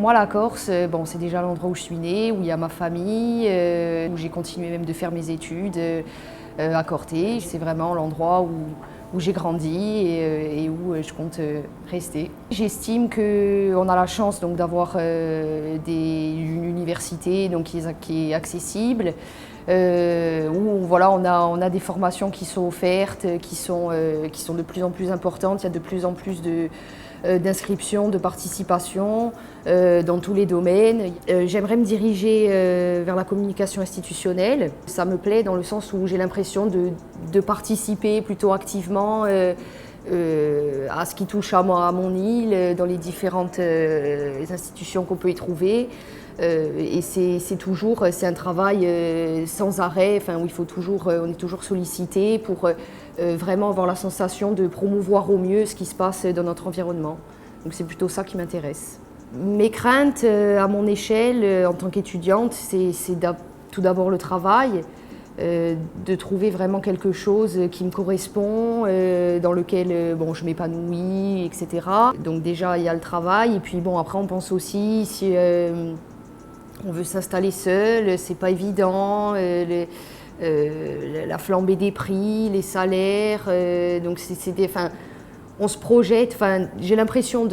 moi, la Corse, bon, c'est déjà l'endroit où je suis née, où il y a ma famille, où j'ai continué même de faire mes études à Corté. C'est vraiment l'endroit où j'ai grandi et où je compte rester. J'estime qu'on a la chance donc, d'avoir une université donc, qui est accessible, où voilà, on a des formations qui sont offertes, qui sont de plus en plus importantes. Il y a de plus en plus d'inscription, de participation dans tous les domaines. J'aimerais me diriger vers la communication institutionnelle. Ça me plaît dans le sens où j'ai l'impression de participer plutôt activement à ce qui touche à mon île, dans les différentes institutions qu'on peut y trouver. Et c'est un travail sans arrêt, enfin, où on est toujours sollicité pour vraiment avoir la sensation de promouvoir au mieux ce qui se passe dans notre environnement. Donc c'est plutôt ça qui m'intéresse. Mes craintes à mon échelle en tant qu'étudiante, c'est tout d'abord le travail, de trouver vraiment quelque chose qui me correspond, dans lequel bon, je m'épanouis, etc. Donc déjà il y a le travail et puis bon, après on pense aussi si on veut s'installer seul, c'est pas évident. La flambée des prix, les salaires, donc on se projette. J'ai l'impression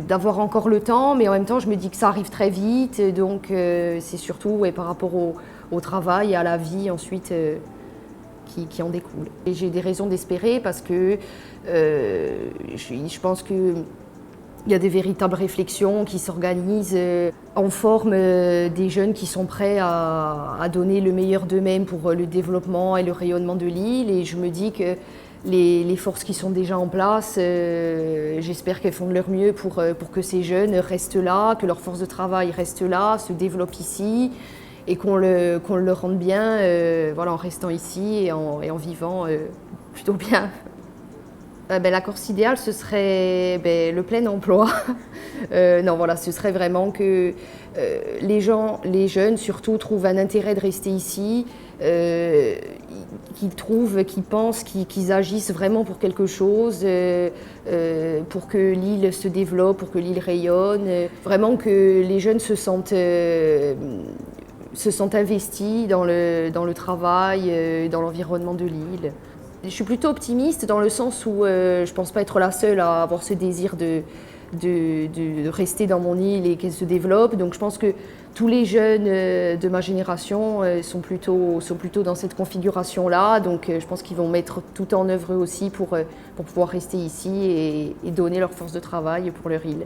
d'avoir encore le temps, mais en même temps, je me dis que ça arrive très vite. Donc, c'est surtout par rapport au travail et à la vie ensuite qui en découle. Et j'ai des raisons d'espérer parce que je pense que il y a des véritables réflexions qui s'organisent en forme des jeunes qui sont prêts à donner le meilleur d'eux-mêmes pour le développement et le rayonnement de l'île. Et je me dis que les forces qui sont déjà en place, j'espère qu'elles font de leur mieux pour que ces jeunes restent là, que leur force de travail reste là, se développe ici et qu'on le rende bien voilà, en restant ici et en vivant plutôt bien. La Corse idéale, ce serait le plein emploi. Non, voilà, ce serait vraiment que les jeunes surtout, trouvent un intérêt de rester ici, qu'ils pensent, qu'ils agissent vraiment pour quelque chose, pour que l'île se développe, pour que l'île rayonne. Vraiment que les jeunes se sentent investis dans le travail, dans l'environnement de l'île. Je suis plutôt optimiste dans le sens où je ne pense pas être la seule à avoir ce désir de rester dans mon île et qu'elle se développe. Donc je pense que tous les jeunes de ma génération sont plutôt dans cette configuration-là. Donc je pense qu'ils vont mettre tout en œuvre eux aussi pour pouvoir rester ici et donner leur force de travail pour leur île.